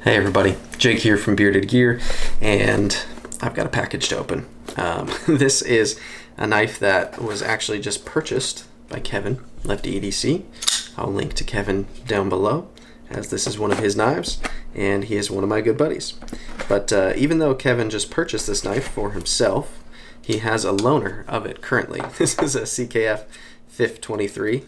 Hey everybody, Jake here from Bearded Gear, and I've got a package to open. This is a knife that was actually just purchased by Kevin, LeftyEDC. I'll link to Kevin down below, as this is one of his knives, and he is one of my good buddies. But even though Kevin just purchased this knife for himself, he has a loaner of it currently. This is a CKF Fif23.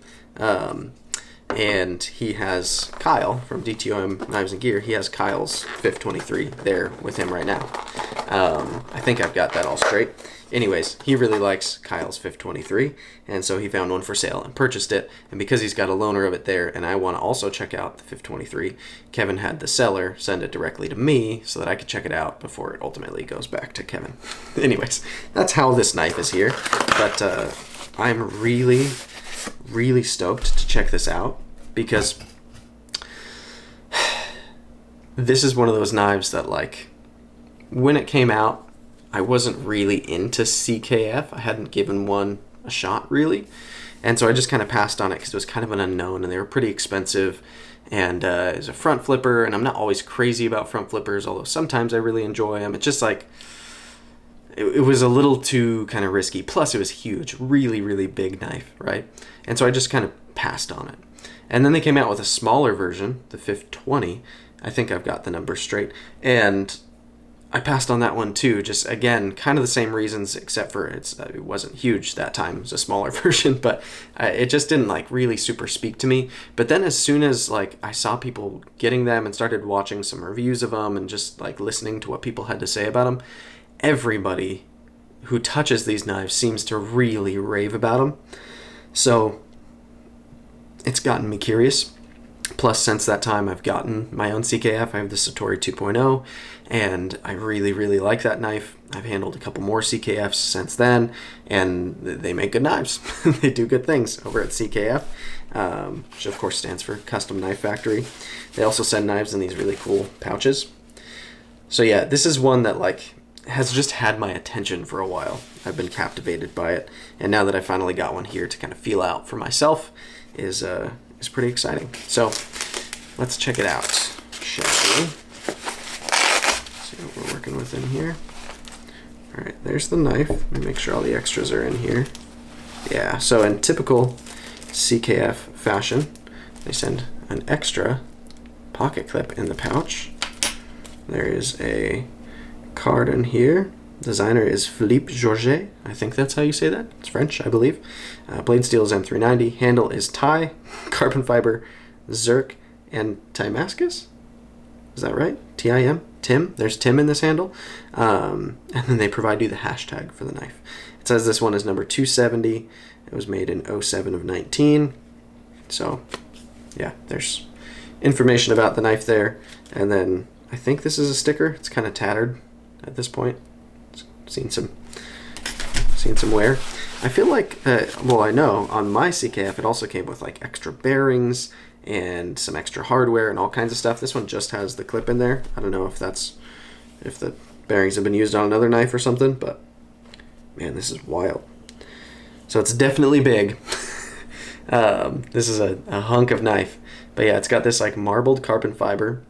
And he has Kyle from DTOM Knives and Gear. He has Kyle's Fif23 there with him right now. I think I've got that all straight. Anyways, he really likes Kyle's Fif23, and so he found one for sale and purchased it. And because he's got a loaner of it there, and I want to also check out the Fif23, Kevin had the seller send it directly to me so that I could check it out before it ultimately goes back to Kevin. Anyways, that's how this knife is here. But I'm really stoked to check this out, because this is one of those knives that, like, when it came out, I wasn't really into CKF. I hadn't given one a shot really, and so I just kind of passed on it because it was kind of an unknown and they were pretty expensive, and it was a front flipper, and I'm not always crazy about front flippers, although sometimes I really enjoy them. It's just like it was a little too kind of risky. Plus, it was huge, really big knife, right? And so I just kind of passed on it. And then they came out with a smaller version, the Fif20. I think I've got the numbers straight. And I passed on that one too. Just, again, kind of the same reasons, except for it wasn't huge that time. It was a smaller version, but it just didn't like really super speak to me. But then as soon as like I saw people getting them and started watching some reviews of them and just like listening to what people had to say about them, everybody who touches these knives seems to really rave about them. So it's gotten me curious. Plus, since that time, I've gotten my own CKF. I have the Satori 2.0, and I really like that knife. I've handled a couple more CKFs since then, and they make good knives. They do good things over at CKF, which of course stands for Custom Knife Factory. They also send knives in these really cool pouches. So yeah, this is one that like has just had my attention for a while. I've been captivated by it, and now that I finally got one here to kind of feel out for myself is pretty exciting. So let's check it out, shall we? See what we're working with in here. All right, there's the knife. Let me make sure all the extras are in here. Yeah, so in typical CKF fashion, they send an extra pocket clip in the pouch. There is a card in here. Designer is Philippe Georget. I think that's how you say that. It's French, I believe. Blade steel is M390. Handle is Thai. Carbon fiber, Zirc, and Timascus. Is that right? T-I-M? Tim? There's Tim in this handle. And then they provide you the hashtag for the knife. It says this one is number 270. It was made in 07 of 19. So, yeah, there's information about the knife there. And then I think this is a sticker. It's kind of tattered at this point. Seen some wear. I feel like, well, I know on my CKF it also came with like extra bearings and some extra hardware and all kinds of stuff. This one just has the clip in there. I don't know if the bearings have been used on another knife or something, but man, this is wild. So it's definitely big. This is a hunk of knife, but yeah, it's got this like marbled carbon fiber,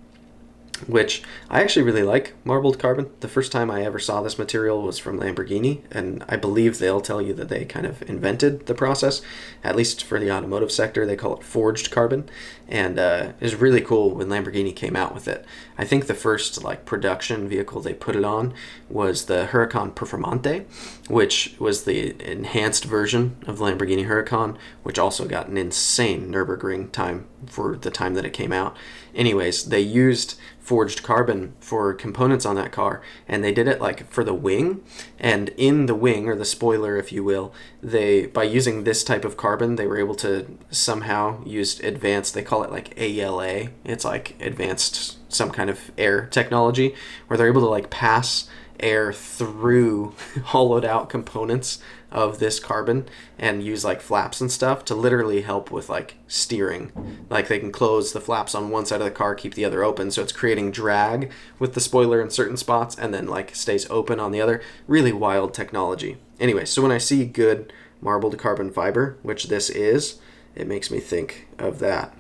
which I actually really like marbled carbon. The first time I ever saw this material was from Lamborghini, and I believe they'll tell you that they kind of invented the process, at least for the automotive sector. They call it forged carbon, and it was really cool when Lamborghini came out with it. I think the first like production vehicle they put it on was the Huracan Performante, which was the enhanced version of the Lamborghini Huracan, which also got an insane Nürburgring time for the time that it came out. Anyways, they used forged carbon for components on that car, and they did it like for the wing, and in the wing, or the spoiler if you will, by using this type of carbon, they were able to somehow use advanced, they call it like ALA, it's like advanced some kind of air technology, where they're able to like pass air through hollowed out components of this carbon and use like flaps and stuff to literally help with like steering. Like they can close the flaps on one side of the car, keep the other open, so it's creating drag with the spoiler in certain spots and then like stays open on the other. Really wild technology. Anyway, so when I see good marbled carbon fiber, which this is, it makes me think of that.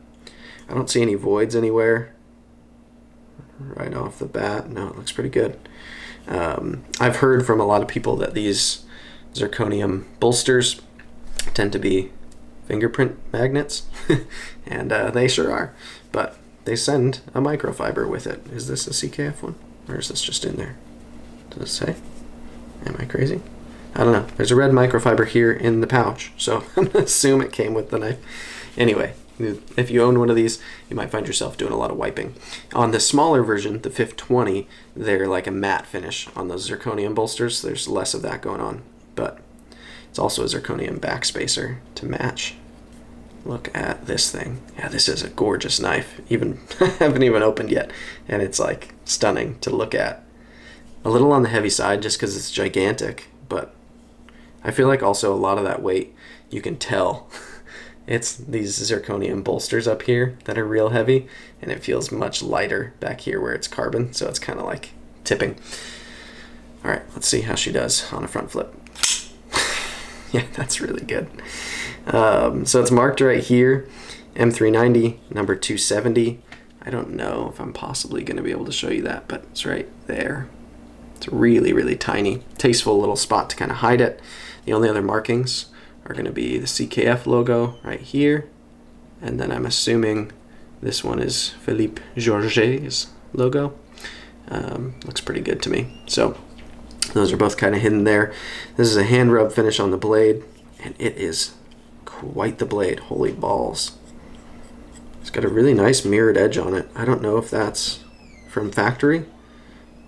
I don't see any voids anywhere. right off the bat. No, it looks pretty good. I've heard from a lot of people that these zirconium bolsters tend to be fingerprint magnets, and they sure are. But they send a microfiber with it. Is this a CKF one, or is this just in there? Does it say? Am I crazy? I don't know. There's a red microfiber here in the pouch, so I'm gonna assume it came with the knife. Anyway, if you own one of these, you might find yourself doing a lot of wiping. On the smaller version, the Fif23, they're like a matte finish on those zirconium bolsters. There's less of that going on, but it's also a zirconium backspacer to match. Look at this thing. Yeah, this is a gorgeous knife. Even I haven't even opened yet, and it's like stunning to look at. A little on the heavy side just because it's gigantic, but I feel like also a lot of that weight, you can tell it's these zirconium bolsters up here that are real heavy, and it feels much lighter back here where it's carbon, so it's kind of like tipping. All right, let's see how she does on a front flip. Yeah, that's really good. So it's marked right here, M390, number 270. I don't know if I'm possibly going to be able to show you that, but it's right there. It's really, really tiny, tasteful little spot to kind of hide it. The only other markings are going to be the CKF logo right here, and then I'm assuming this one is Philippe Georget's logo. Looks pretty good to me. So those are both kind of hidden there. This is a hand rub finish on the blade, and it is quite the blade. Holy balls. It's got a really nice mirrored edge on it. I don't know if that's from factory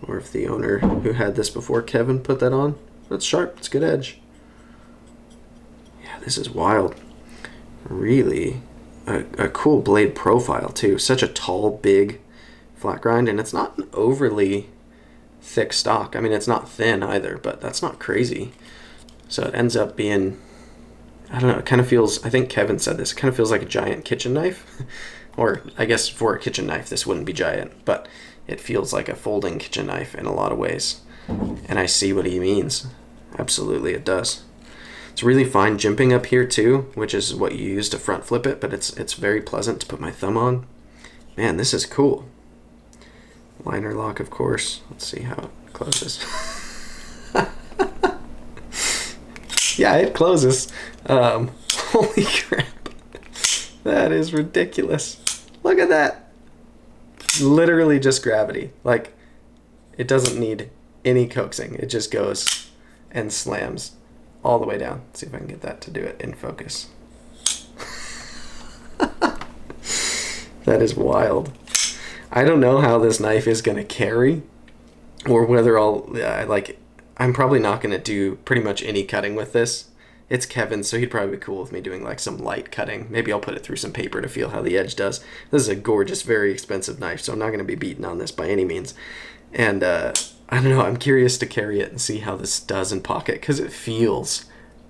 or if the owner who had this before, Kevin, put that on. But it's sharp. It's good edge. Yeah, this is wild. Really a cool blade profile too. Such a tall, big flat grind, and it's not an overly thick stock. I mean, it's not thin either, but that's not crazy. So it ends up being, I don't know, it kind of feels, I think Kevin said this, it kind of feels like a giant kitchen knife. Or I guess for a kitchen knife, this wouldn't be giant, but it feels like a folding kitchen knife in a lot of ways. And I see what he means. Absolutely, it does. It's really fine jimping up here too, which is what you use to front flip it, but it's very pleasant to put my thumb on. Man, this is cool. Liner lock, of course. Let's see how it closes. Yeah, it closes. Holy crap. That is ridiculous. Look at that. Literally just gravity. Like, it doesn't need any coaxing. It just goes and slams all the way down. Let's see if I can get that to do it in focus. That is wild. I don't know how this knife is going to carry, or whether I'm probably not going to do pretty much any cutting with this. It's Kevin, so he'd probably be cool with me doing like some light cutting. Maybe I'll put it through some paper to feel how the edge does. This is a gorgeous, very expensive knife, so I'm not going to be beaten on this by any means. And I don't know, I'm curious to carry it and see how this does in pocket, because it feels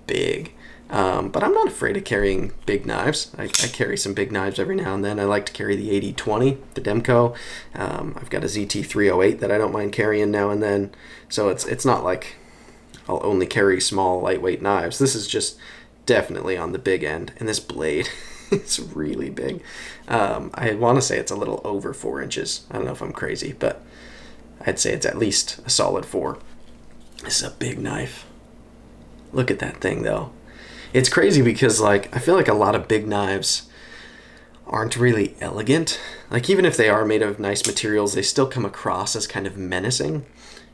big. But I'm not afraid of carrying big knives. I carry some big knives every now and then. I like to carry the 8020, the Demco. I've got a ZT308 that I don't mind carrying now and then. So it's not like I'll only carry small, lightweight knives. This is just definitely on the big end. And this blade is really big. I want to say it's a little over 4 inches. I don't know if I'm crazy, but I'd say it's at least a solid 4. This is a big knife. Look at that thing, though. It's crazy because, like, I feel like a lot of big knives aren't really elegant. Like, even if they are made of nice materials, they still come across as kind of menacing.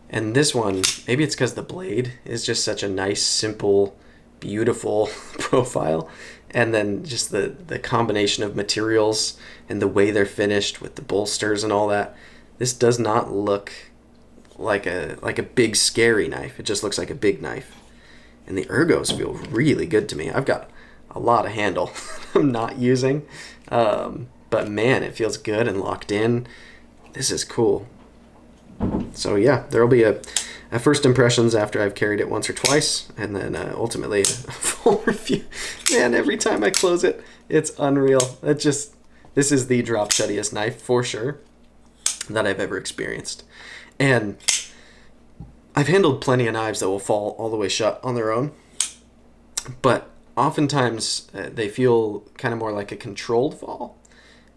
And this one, maybe it's because the blade is just such a nice, simple, beautiful profile. And then just the combination of materials and the way they're finished with the bolsters and all that. This does not look like a big, scary knife. It just looks like a big knife. And the ergos feel really good to me. I've got a lot of handle I'm not using. But man, it feels good and locked in. This is cool. So yeah, there'll be a first impressions after I've carried it once or twice, and then ultimately a full review. Man, every time I close it, it's unreal. This is the drop shuttiest knife for sure that I've ever experienced. And I've handled plenty of knives that will fall all the way shut on their own, but oftentimes they feel kind of more like a controlled fall.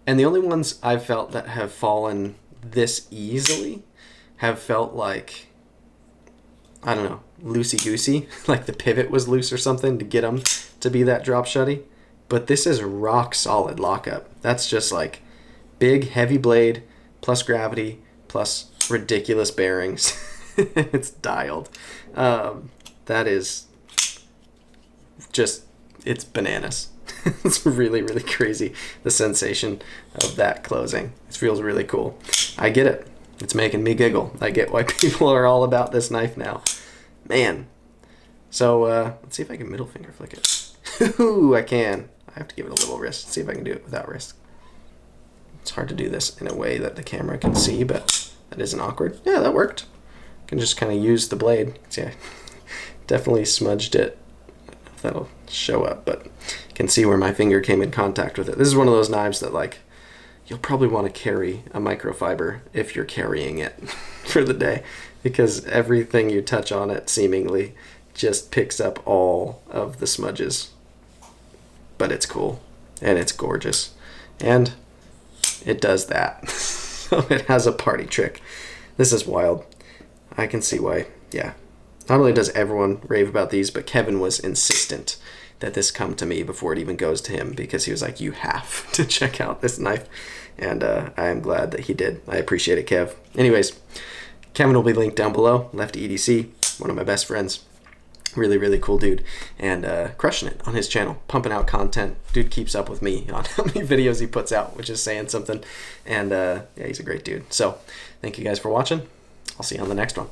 And the only ones I've felt that have fallen this easily have felt like, I don't know, loosey-goosey, like the pivot was loose or something to get them to be that drop shutty. But this is rock solid lockup. That's just like big, heavy blade, plus gravity, plus ridiculous bearings. It's dialed. That is just, it's bananas. It's really, really crazy, the sensation of that closing. It feels really cool. I get it. It's making me giggle. I get why people are all about this knife now. Man. So, let's see if I can middle finger flick it. Ooh, I can. I have to give it a little wrist. Let's see if I can do it without wrist. It's hard to do this in a way that the camera can see, but that isn't awkward. Yeah, that worked. I can just kind of use the blade. See, I definitely smudged it. I don't know if that'll show up, but you can see where my finger came in contact with it. This is one of those knives that, like, you'll probably want to carry a microfiber if you're carrying it for the day, because everything you touch on it seemingly just picks up all of the smudges. But it's cool, and it's gorgeous, and it does that. So it has a party trick. This is wild. I can see why. Yeah, not only does everyone rave about these, but Kevin was insistent that this come to me before it even goes to him, because he was like, you have to check out this knife. And I am glad that he did. I appreciate it, Kev. Anyways, Kevin will be linked down below. LeftyEDC, one of my best friends. Really, really cool dude. And crushing it on his channel, pumping out content. Dude keeps up with me on how many videos he puts out, which is saying something. And yeah, he's a great dude. So thank you guys for watching. I'll see you on the next one.